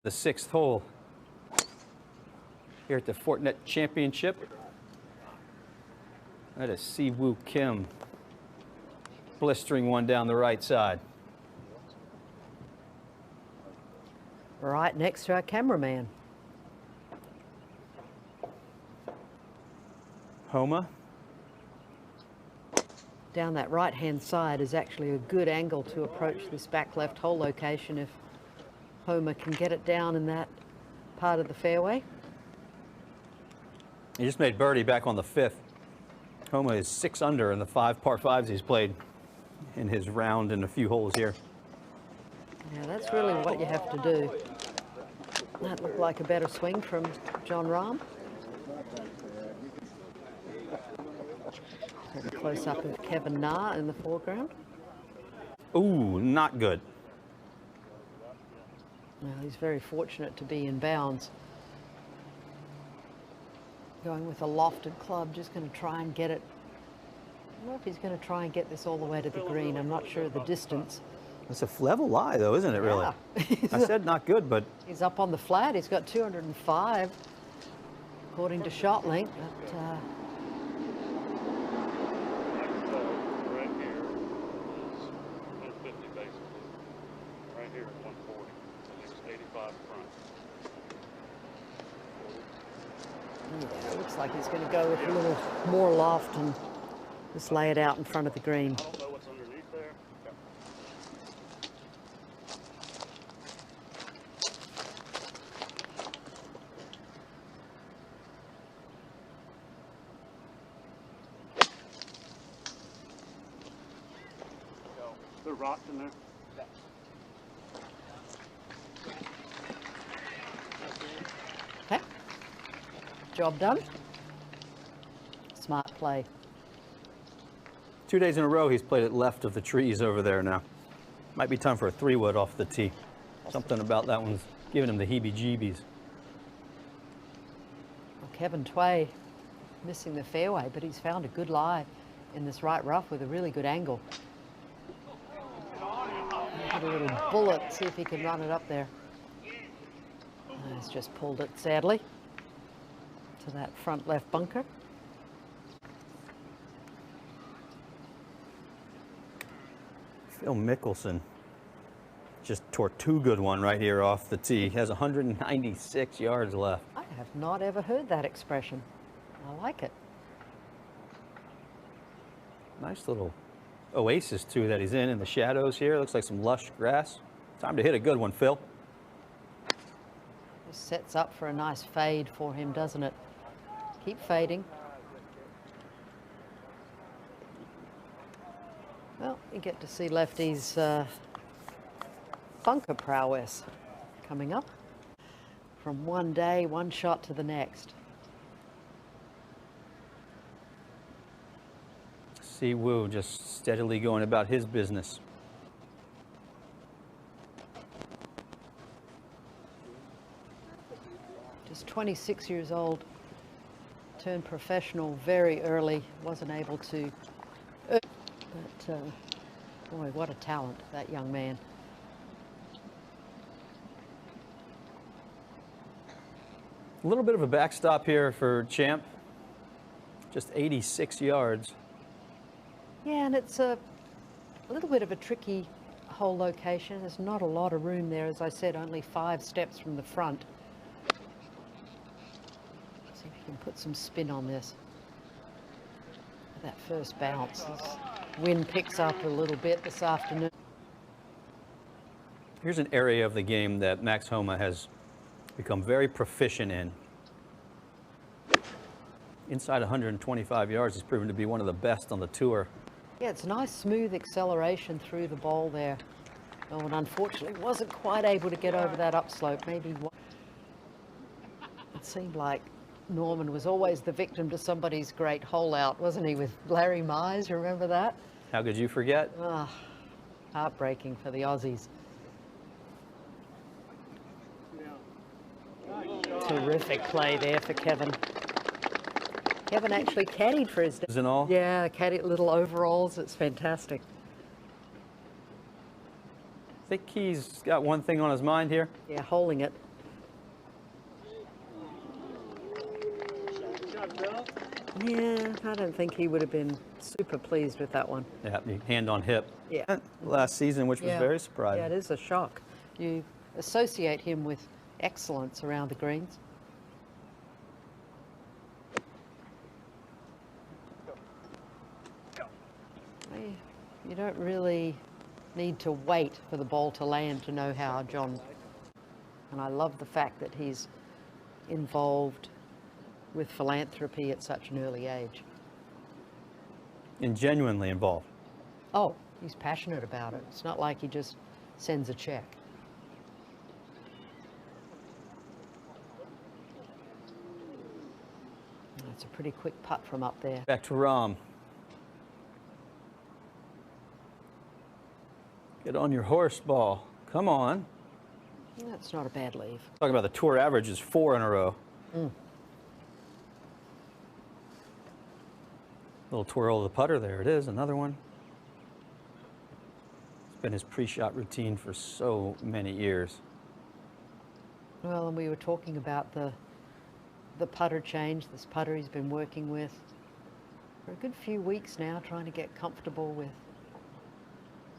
The sixth hole here at the Fortinet Championship. That is SiWooKim, blistering one down the right side. Right next to our cameraman. Homa. Down that right-hand side is actually a good angle to approach this back left hole location if Homa can get it down in that part of the fairway. He just made birdie back on the fifth. Homa is 6 under in the 5 par 5s he's played in his round and a few holes here. Yeah, that's really what you have to do. That looked like a better swing from Jon Rahm. Have a close-up of Kevin Na in the foreground. Ooh, not good. Well, he's very fortunate to be in bounds. Going with a lofted club, just going to try and get it. I don't know if he's going to try and get this all the way to the green. I'm not sure of the distance. It's a level lie, though, isn't it, really? Yeah. I said not good, but... He's up on the flat. He's got 205, according to shot length. But, right here is 150 basically. Right here is 140. And it's 85 front. yeah, it looks like he's going to go with a little more loft and just lay it out in front of the green. I don't know what's underneath there. There are rocks in there. Okay. Job done. Smart play. 2 days in a row, he's played it left of the trees over there now. Might be time for a 3-wood off the tee. Something about that one's giving him the heebie-jeebies. Well, Kevin Tway missing the fairway, but he's found a good lie in this right rough with a really good angle. Hit a little bullet, see if he can run it up there. He's just pulled it, sadly, to that front left bunker. Phil Mickelson just tore 2 good one right here off the tee. He has 196 yards left. I have not ever heard that expression. I like it. Nice little oasis, too, that he's in the shadows here. Looks like some lush grass. Time to hit a good one, Phil. This sets up for a nice fade for him, doesn't it? Keep fading. Well, you get to see Lefty's bunker prowess coming up from one day, one shot to the next. SiWoo just steadily going about his business. Just 26 years old, turned professional very early, wasn't able to, but boy, what a talent, that young man. A little bit of a backstop here for Champ. Just 86 yards. Yeah, and it's a little bit of a tricky hole location. There's not a lot of room there. As I said, only 5 steps from the front. See if you can put some spin on this. That first bounce. This wind picks up a little bit this afternoon. Here's an area of the game that Max Homa has become very proficient in. Inside 125 yards, he's proven to be one of the best on the tour. Yeah, it's nice smooth acceleration through the bowl there. Oh, and unfortunately wasn't quite able to get over that upslope. Maybe it seemed like Norman was always the victim to somebody's great hole out, wasn't he, with Larry Mize? Remember that? How could you forget? Ah, heartbreaking for the Aussies. Terrific play there for Kevin. Kevin actually caddied for his And all? Yeah, caddy little overalls. It's fantastic. I think he's got one thing on his mind here. Yeah, holding it. Yeah, I don't think he would have been super pleased with that one. Yeah, hand on hip. Yeah. Last season, which was very surprising. Yeah, it is a shock. You associate him with excellence around the greens. You don't really need to wait for the ball to land to know how John, and I love the fact that he's involved with philanthropy at such an early age. And genuinely involved. Oh, he's passionate about it. It's not like he just sends a check. That's a pretty quick putt from up there. Back to Rahm. Get on your horse, ball. Come on. That's not a bad leave. Talking about the tour average is 4 in a row. Little twirl of the putter, there it is, another one. It's been his pre-shot routine for so many years. Well, and we were talking about the putter change, this putter he's been working with for a good few weeks now, trying to get comfortable with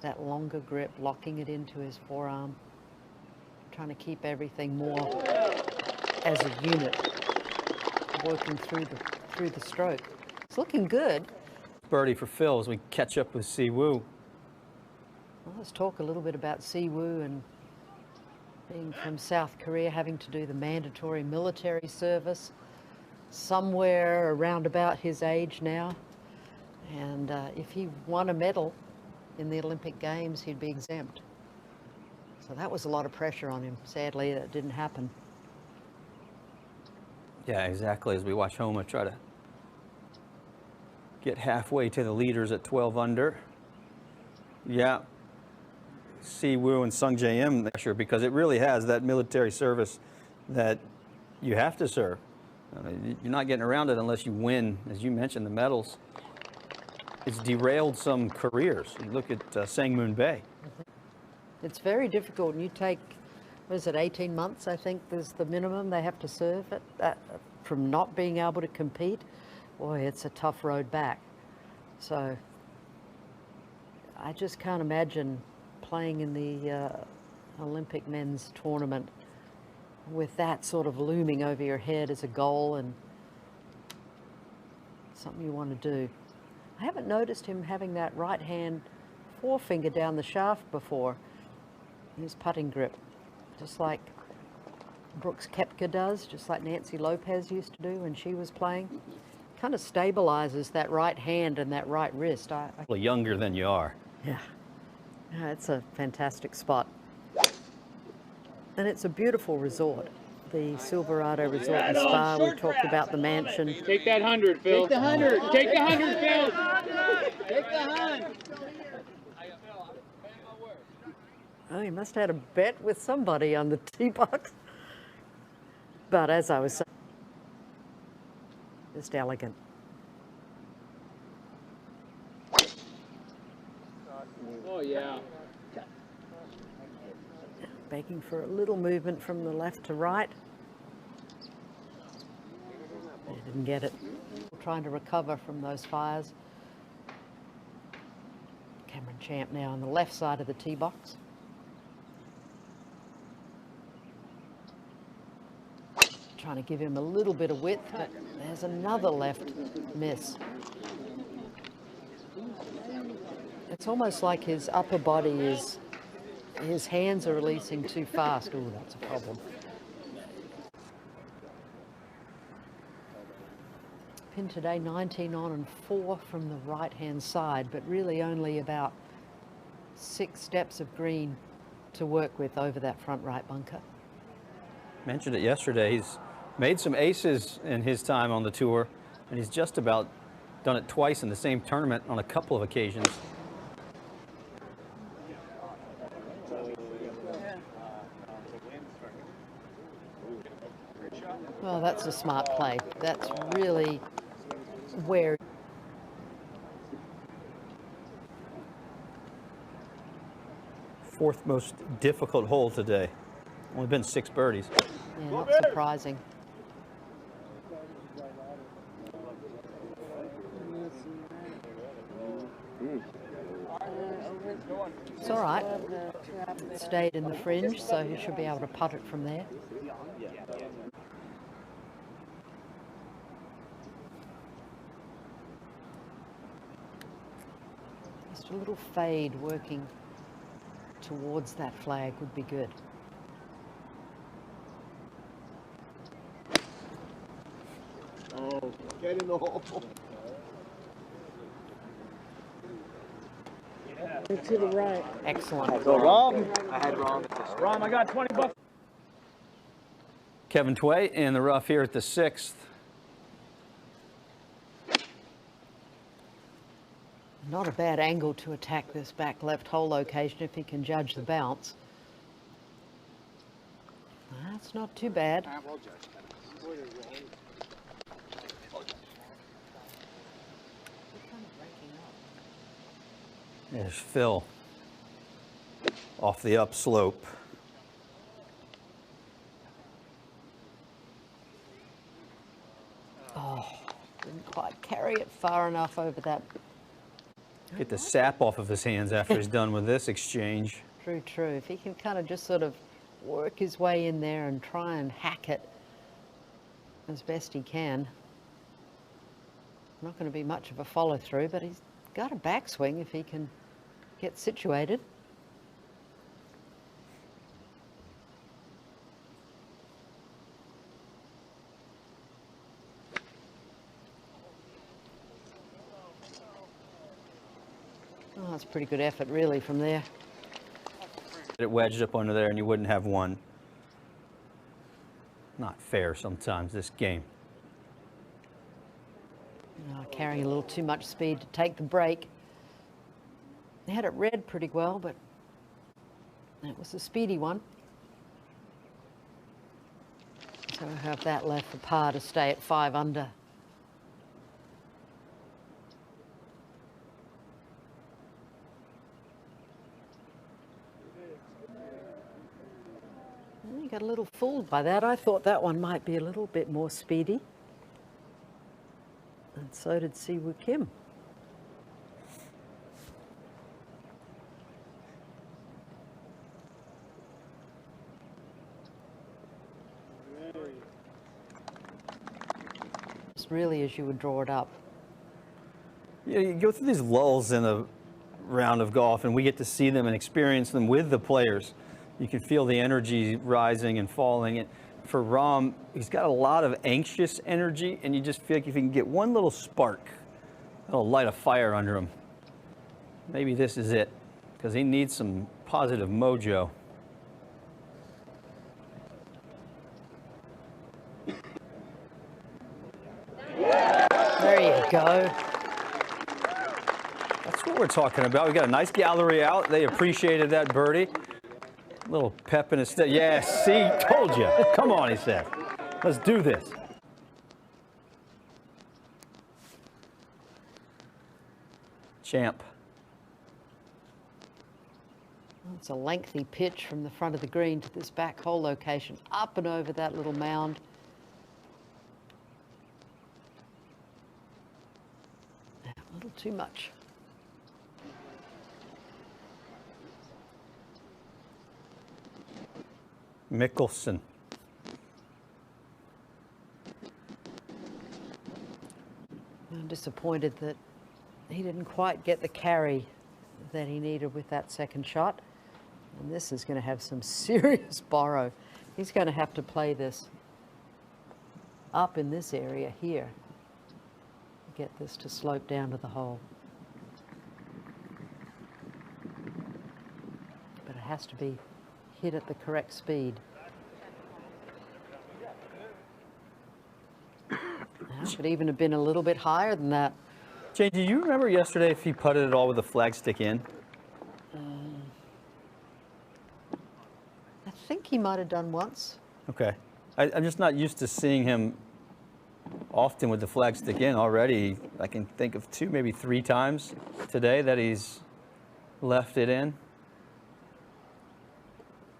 that longer grip, locking it into his forearm, trying to keep everything more as a unit, working through the stroke. It's looking good. Birdie for Phil as we catch up with SiWoo. Well, let's talk a little bit about SiWoo and being from South Korea, having to do the mandatory military service somewhere around about his age now. And if he won a medal in the Olympic Games, he'd be exempt. So that was a lot of pressure on him. Sadly, that didn't happen. Yeah, exactly. As we watch Homa try to get halfway to the leaders at 12 under. Yeah, SiWoo and Sung Jae Im pressure because it really has that military service that you have to serve. I mean, you're not getting around it unless you win, as you mentioned, the medals. It's derailed some careers. You look at Sang Moon Bae. It's very difficult. And you take, what is it, 18 months, I think, is the minimum they have to serve it, from not being able to compete. Boy, it's a tough road back. So I just can't imagine playing in the Olympic men's tournament with that sort of looming over your head as a goal and something you want to do. I haven't noticed him having that right hand forefinger down the shaft before in his putting grip, just like Brooks Koepka does, just like Nancy Lopez used to do when she was playing. Kind of stabilizes that right hand and that right wrist. Younger than you are. Yeah, it's a fantastic spot. And it's a beautiful resort, the Silverado Resort and Spa. We talked about the mansion. Take that 100, Phil. Take the 100. Take the 100, Phil. Take the 100. Oh, he must have had a bet with somebody on the tee box. But as I was saying, just elegant. Oh, yeah. Begging for a little movement from the left to right. They didn't get it. Trying to recover from those fires. Cameron Champ now on the left side of the tee box. Trying to give him a little bit of width, but there's another left miss. It's almost like his upper body is, his hands are releasing too fast. Oh, that's a problem. Pin today 19 on and 4 from the right-hand side, but really only about 6 steps of green to work with over that front right bunker. Mentioned it yesterday. He's made some aces in his time on the tour, and he's just about done it twice in the same tournament on a couple of occasions. Well, that's a smart play. That's really where... Fourth most difficult hole today. Only been 6 birdies. Yeah, not surprising. It's all right. It stayed in the fringe, so he should be able to putt it from there. Just a little fade working towards that flag would be good. Oh, get in the hole. To the right. Excellent. So Rom, I had Rom. Rom, I got 20 bucks. Kevin Tway in the rough here at the 6th. Not a bad angle to attack this back left hole location if he can judge the bounce. That's not too bad. There's Phil off the upslope. Oh, didn't quite carry it far enough over that. Get the sap off of his hands after he's done with this exchange. True, true. If he can kind of just sort of work his way in there and try and hack it as best he can. Not going to be much of a follow through, but he's got a backswing if he can get situated. Oh, that's a pretty good effort, really, from there. It wedged up under there and you wouldn't have one. Not fair sometimes, this game. Carrying a little too much speed to take the break. They had it read pretty well, but that was a speedy one. So we'll have that left for par to stay at 5 under. You got a little fooled by that. I thought that one might be a little bit more speedy. And so did SiWooKim. Just really as you would draw it up. Yeah, you go through these lulls in a round of golf and we get to see them and experience them with the players. You can feel the energy rising and falling. And for Rom, he's got a lot of anxious energy, and you just feel like if you can get one little spark, it'll light a fire under him. Maybe this is it, because he needs some positive mojo. There you go. That's what we're talking about. We got a nice gallery out. They appreciated that birdie. Little pep in his step. Yeah, see, told you. Come on, he said. Let's do this. Champ. It's a lengthy pitch from the front of the green to this back hole location, up and over that little mound. A little too much. Mickelson. I'm disappointed that he didn't quite get the carry that he needed with that second shot. And this is going to have some serious borrow. He's going to have to play this up in this area here. Get this to slope down to the hole. But it has to be hit at the correct speed. That could even have been a little bit higher than that. Jane, do you remember yesterday if he putted it all with the flagstick in? I think he might have done once. Okay. I'm just not used to seeing him often with the flagstick in already. I can think of 2, maybe 3 times today that he's left it in.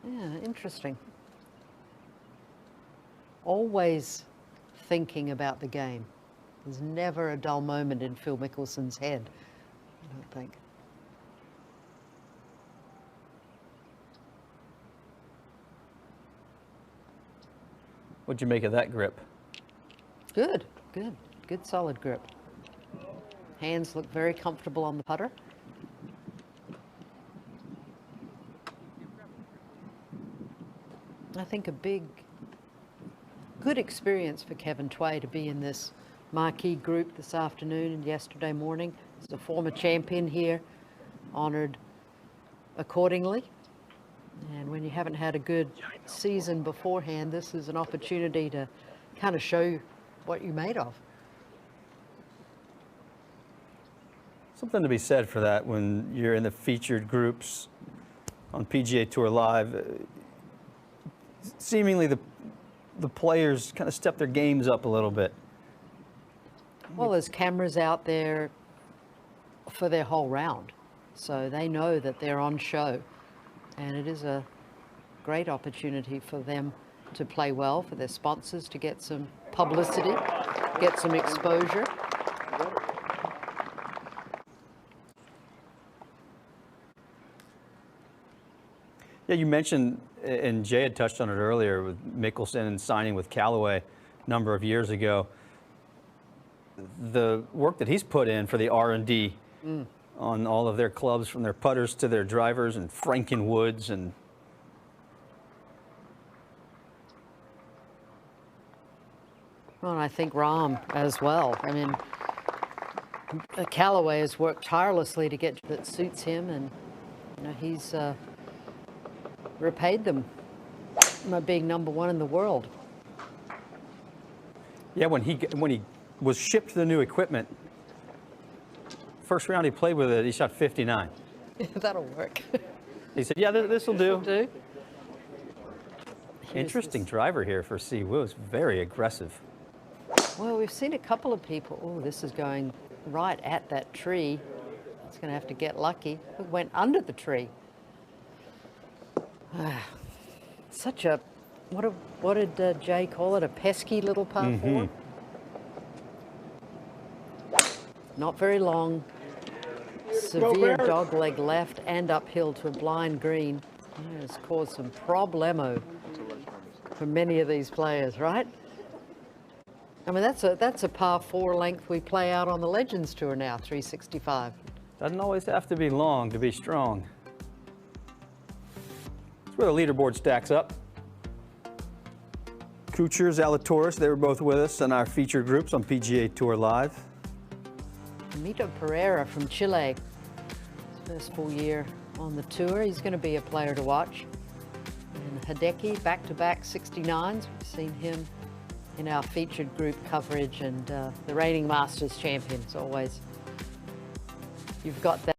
Yeah, interesting. Always thinking about the game. There's never a dull moment in Phil Mickelson's head. I don't think. What'd you make of that grip? Good, good, good solid grip. Hands look very comfortable on the putter. I think a good experience for Kevin Tway to be in this marquee group this afternoon and yesterday morning. He's a former champion here, honoured accordingly. And when you haven't had a good season beforehand, this is an opportunity to kind of show what you're made of. Something to be said for that when you're in the featured groups on PGA Tour Live. Seemingly the players kind of step their games up a little bit. Well, there's cameras out there for their whole round, so they know that they're on show. And it is a great opportunity for them to play well, for their sponsors to get some publicity, get some exposure. Yeah, you mentioned, and Jay had touched on it earlier, with Mickelson and signing with Callaway a number of years ago. The work that he's put in for the R&D on all of their clubs, from their putters to their drivers and Frankenwoods and Well, and I think Rahm as well. I mean, Callaway has worked tirelessly to get that suits him, and you know, he's repaid them by being #1 in the world. yeah, when he was shipped the new equipment, first round he played with it, he shot 59. That'll work. He said, "Yeah, this will do." Here's Interesting this- driver here for SiWoo. It's very aggressive. Well, we've seen a couple of people. Oh, this is going right at that tree. It's going to have to get lucky. It went under the tree. Such a, what did Jay call it? A pesky little par four? Not very long. Severe dogleg left and uphill to a blind green. It has caused some problemo for many of these players, right? I mean, that's a par 4 length we play out on the Legends Tour now, 365. Doesn't always have to be long to be strong. That's where the leaderboard stacks up. Kuchar, Zalatoris, they were both with us in our featured groups on PGA Tour Live. Mito Pereira from Chile, his first full year on the tour. He's going to be a player to watch. And Hideki, back-to-back 69s. We've seen him in our featured group coverage, and the reigning Masters champions always. You've got that.